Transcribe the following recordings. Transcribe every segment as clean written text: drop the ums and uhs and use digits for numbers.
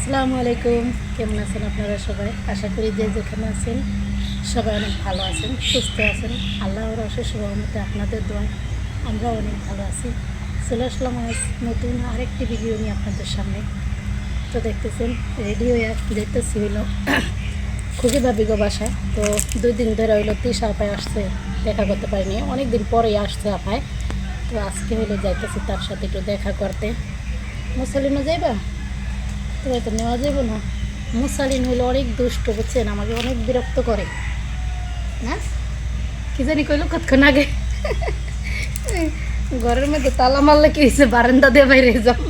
আসসালামু আলাইকুম। কেমন আছেন আপনারা সবাই? আশা করি যে যেখানে আছেন সবাই অনেক ভালো আছেন, সুস্থ আছেন। আল্লাহর অশেষ রহমতে আপনাদের দোয়ায় আমরা অনেক ভালো আছি। চলে আসলাম আজ নতুন আরেকটি ভিডিও নিয়ে আপনাদের সামনে। তো দেখতেছেন রেডি হয়ে যেতেছি হইল খুবই ভাবি গো বাসায়। তো 2 দিন ধরে হইলো তৃষা আপায় আসছে, দেখা করতে পারিনি, অনেক দিন পরেই আসছে আপায়। তো আজকে হইলো যাইতেছি তার সাথে একটু দেখা করতে। মুসলিনও যাইবা? তবে তো নেওয়া যাবে না। মুসালিন হইলে অনেক দুষ্ট, বুঝছেন, আমাকে অনেক বিরক্ত করে না। কি জানি কইলো কতক্ষণ আগে ঘরের মধ্যে তালা মারলে কি হয়েছে, বারান্দা দিয়ে বাইরে যাও।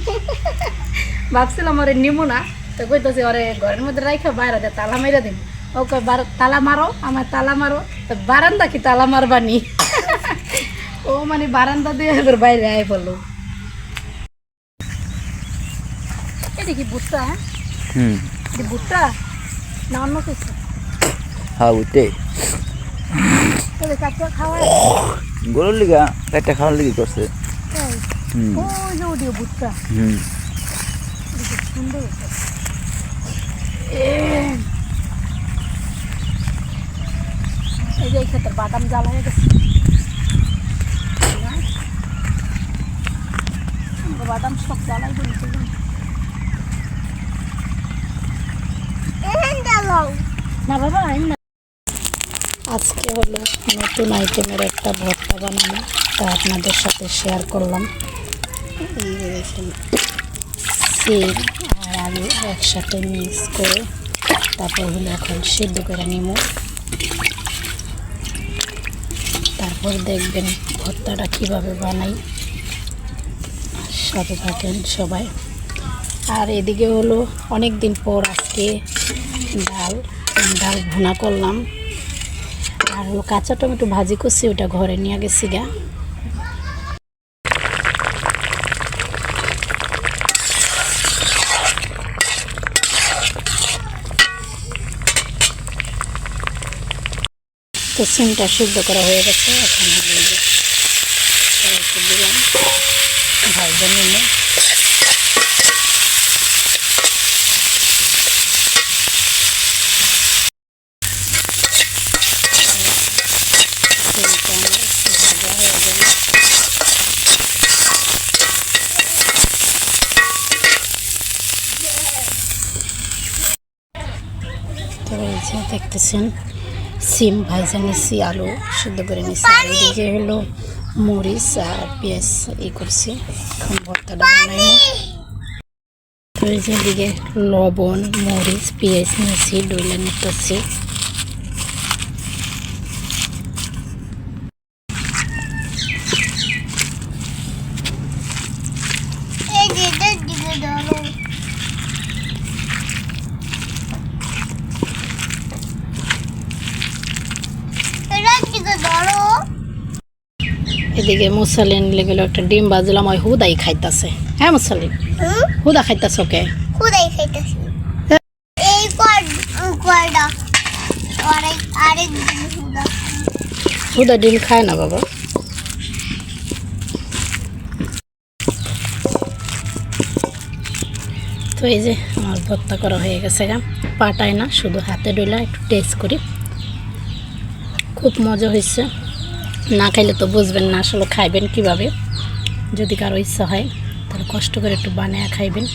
ভাবছিলাম ওরে নিমো না, তো কইতেছে ওরে ঘরের মধ্যে রাইখা বাইরে দিয়ে তালা মাইরা দিন। ও কয় তালা মারো, আমার তালা মারো। তো বারান্দা কি তালা মারবানি? ও মানে বারান্দা দিয়ে এবার বাইরে আয় বললো। এটা কি ভুট্টা? হ্যাঁ, হুম এটা ভুট্টা না অন্য কিছু? হ্যাঁ উঠে তাহলে চারটা খাওয়ায় গরুর লিগা একটা খাওয়ার লিগে করছে। তাই? হুম ওই যে ওদিও ভুট্টা, হুম এটা খুব সুন্দর হতো। এই যে এই ক্ষেত্রে বাদাম জ্বালা হয়ে গেছে না? আমরা বাদাম সব জ্বালাই দিই না বাবা, আমি না। আজকে হলো নতুন আইটেমের একটা ভর্তা বানানো, তা আপনাদের সাথে শেয়ার করলাম। এই যে দেখেন, সিম আর আলু একসাথে মিক্স করে তারপর হলো এখন সিদ্ধ করে নিব। তারপর দেখবেন ভর্তাটা কিভাবে বানাই, সাথে থাকেন সবাই। আর এদিকে হলো অনেক দিন পর আজকে ডাল ডাল ভুনা করলাম। আর হলো কাঁচা টমেটো ভাজি করছি, ওটা ঘরে নিয়ে গেছি গা। তো সিমটা সিদ্ধ করা হয়ে গেছে, এখন হলো এই যে কড়াইতে দিলাম ভাজা নিয়ে। সিমটা আমার ভাজা হয়ে গেলে তো এই যে দেখতেছেন সিম ভাজা নিচ্ছি, আলু সিদ্ধ করে নিচ্ছি, আর এদিকে হলো মরিচ আর পেঁয়াজ করছি। এখন ভর্তাটা বানাই। তো এই যে এদিকে লবণ মরিচ পেঁয়াজ নিয়েছি, ডইলা নিতেছি। এদিকে মুসালিন লেগে একটা ডিম বাজলাম, ওই হুদাই খাইতাছে। হ্যাঁ মুসালিন, হুদা খাইতাছ কে? খুদাই খাইতেছি এই কয়টা আরেক হুদা হুদা ডিম খায় না বাবা। তো এই যে আমার ভর্তা করা হয়ে গেছে গা, পাটায় না, শুধু হাতে ডইলা একটু টেস্ট করি। খুব মজা হয়েছে, না খাইলে তো বুঝবেন না আসলে খাইবেন কিভাবে। যদি কারো ইচ্ছা হয় তাহলে কষ্ট করে একটু বানায় খাইবেন।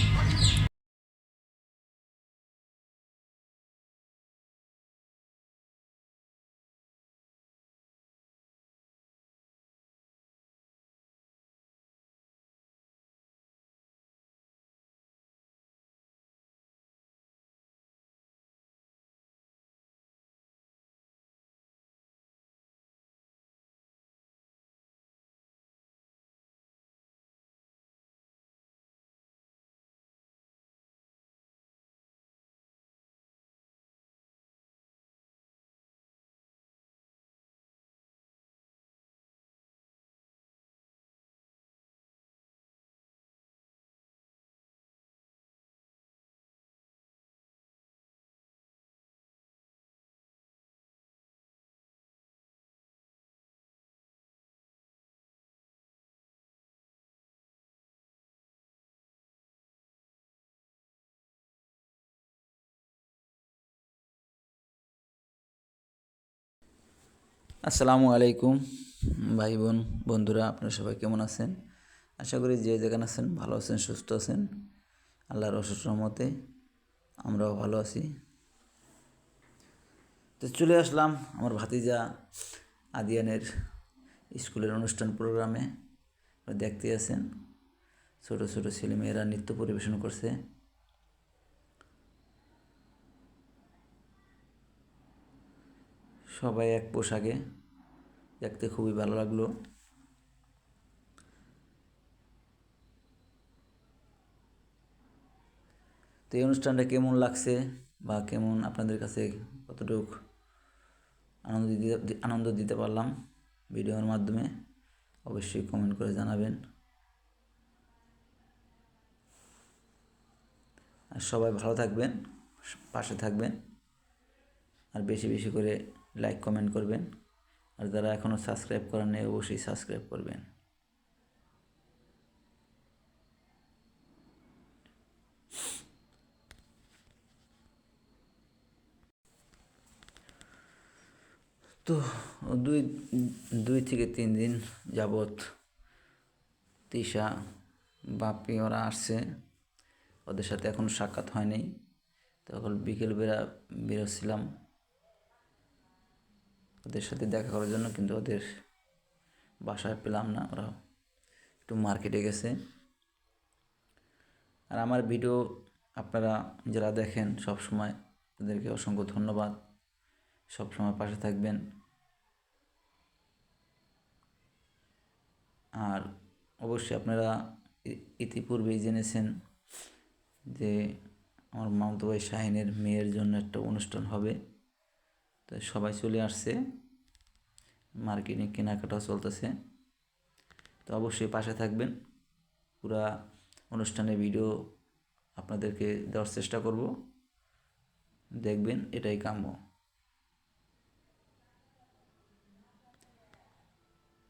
আসসালামু আলাইকুম ভাই বোন বন্ধুরা, আপনারা সবাই কেমন আছেন? আশা করি যে যেখানে আছেন ভালো আছেন, সুস্থ আছেন। আল্লাহর অশেষ রহমতে আমরাও ভালো আছি। তো চলে আসলাম আমার ভাতিজা আদিয়ানের স্কুলের অনুষ্ঠান প্রোগ্রামে। দেখতে আছেন ছোট ছোট ছেলেমেয়েরা নৃত্য পরিবেশন করছে। সবাই এক পোশাকে, দেখতে খুবই ভালো লাগলো। তো এই অনুষ্ঠানটা কেমন লাগছে বা কেমন আপনাদের কাছে কতটুকু আনন্দ দিতে পারলাম ভিডিওর মাধ্যমে, অবশ্যই কমেন্ট করে জানাবেন। আর সবাই ভালো থাকবেন, পাশে থাকবেন, আর বেশি বেশি করে লাইক কমেন্ট করবেন। আর যারা এখনও সাবস্ক্রাইব করেন নাই অবশ্যই সাবস্ক্রাইব করবেন। তো দুই থেকে 3 দিন যাবৎ তিশা বাপি ওরা আসছে, ওদের সাথে এখনও সাক্ষাৎ হয়নি। তখন বিকেলবেলা বেরোচ্ছিলাম ওদের সাথে দেখা করার জন্য, কিন্তু ওদের বাসায় পেলাম না, ওরা একটু মার্কেটে গেছে। আর আমার ভিডিও আপনারা যারা দেখেন সব সময় তাদেরকে অসংখ্য ধন্যবাদ। সব সময় পাশে থাকবেন। আর অবশ্যই আপনারা ইতিপূর্বেই জেনেছেন যে আমার মামাতো ভাই শাহিনের মেয়ের জন্য একটা অনুষ্ঠান হবে। তো সবাই চলে আসছে, মার্কেটে কেনাকাটাও চলতেছে। তো অবশ্যই পাশে থাকবেন। পুরা অনুষ্ঠানের ভিডিও আপনাদেরকে দেওয়ার চেষ্টা করব, দেখবেন, এটাই কাম্য।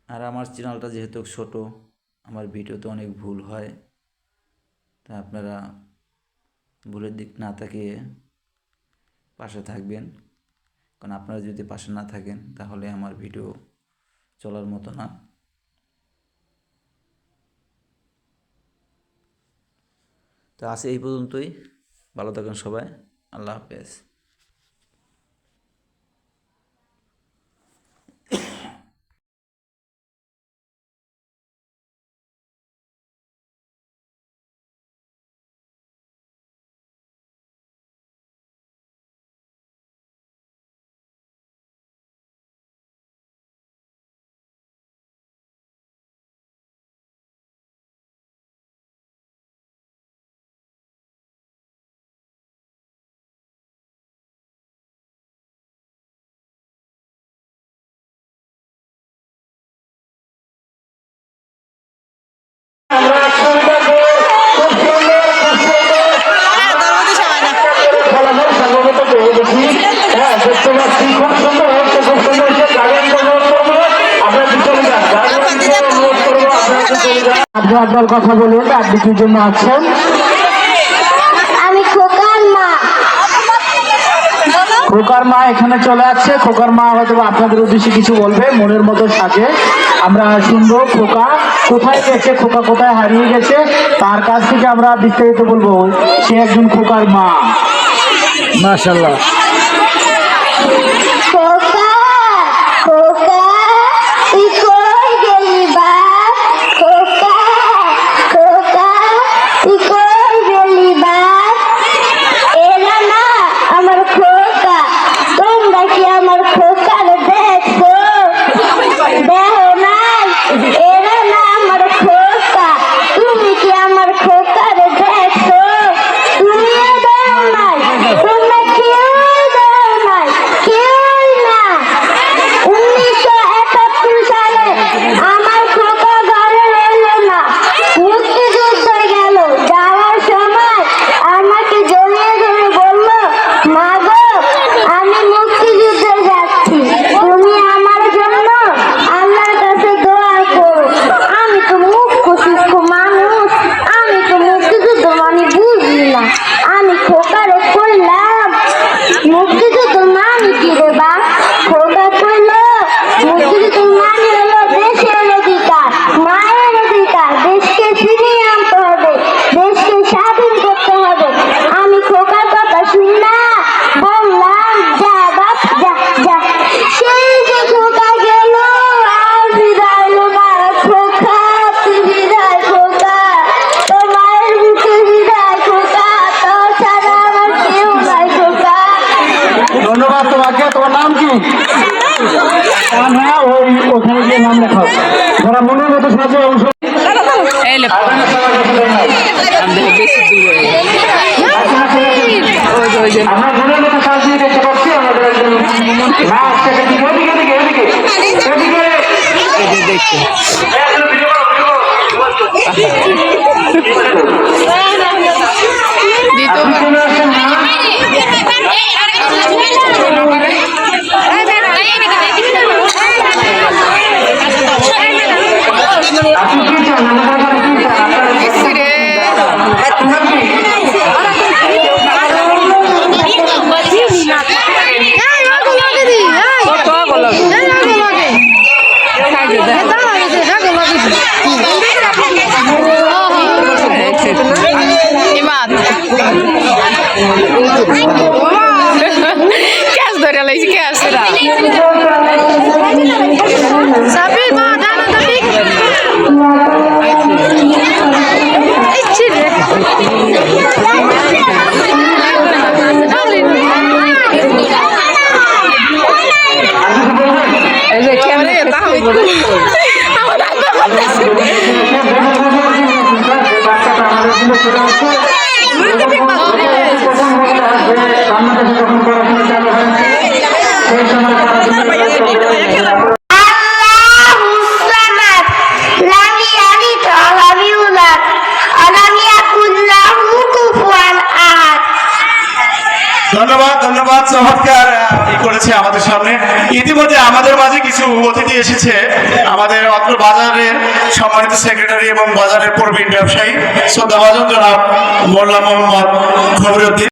আর আমার চ্যানেলটা যেহেতু ছোট, আমার ভিডিওতে অনেক ভুল হয়, তা আপনারা ভুলের দিক না তাকিয়ে পাশে থাকবেন। কারণ আপনারা যদি পাশে না থাকেন তাহলে আমার ভিডিও চলার মতো না। তো আজ এই পর্যন্তই। ভালো থাকেন সবাই। আল্লাহ হাফেজ। আপনার কথা বলুন, আপনি কি জন্য আছেন? আমি খোকার মা। খোকার মা এখানে চলে আসছে। খোকার মা হয়তো আপনাদের উদ্দেশ্যে কিছু বলবে মনের মতো সাজে। আমরা শুনবো খোকা কোথায় গেছে, খোকা কোথায় হারিয়ে গেছে, তার কাছ থেকে আমরা বিস্তারিত বলবো। সে একজন খোকার মা। মাশাআল্লাহ। খোকা খোকা তুই কই গেলি বা? খোকা খোকা তুই কই গেলি বা? এরা না আমার খোকা। তোমরা কি আমার খোকার দেখো? দেখো নাই? এরা না আমার খোকা। তুমি কি আমার খোকার দেখো? তুমিও দেখো নাই? তোমরা কেউ আপনি চলে আসেন না। আপনি কি চান আমাদের কাছে কি চান? আপনারা কি Kes ধরে লাইছি kes রা সাবি মা দানা দাবি ইচ্ছে রে এই যে ক্যামেরা তা হইতো আমার ধন্যবাদ ধন্যবাদ চমৎকার করেছে আমাদের সামনে। ইতিমধ্যে আমাদের মাঝে কিছু অতিথি এসেছে, আমাদের অত্র বাজারের সম্মানিত সেক্রেটারি এবং বাজারের প্রবীণ ব্যবসায়ী শ্রদ্ধাভাজন জনাব মোল্লা মোহাম্মদ খবরউদ্দিন।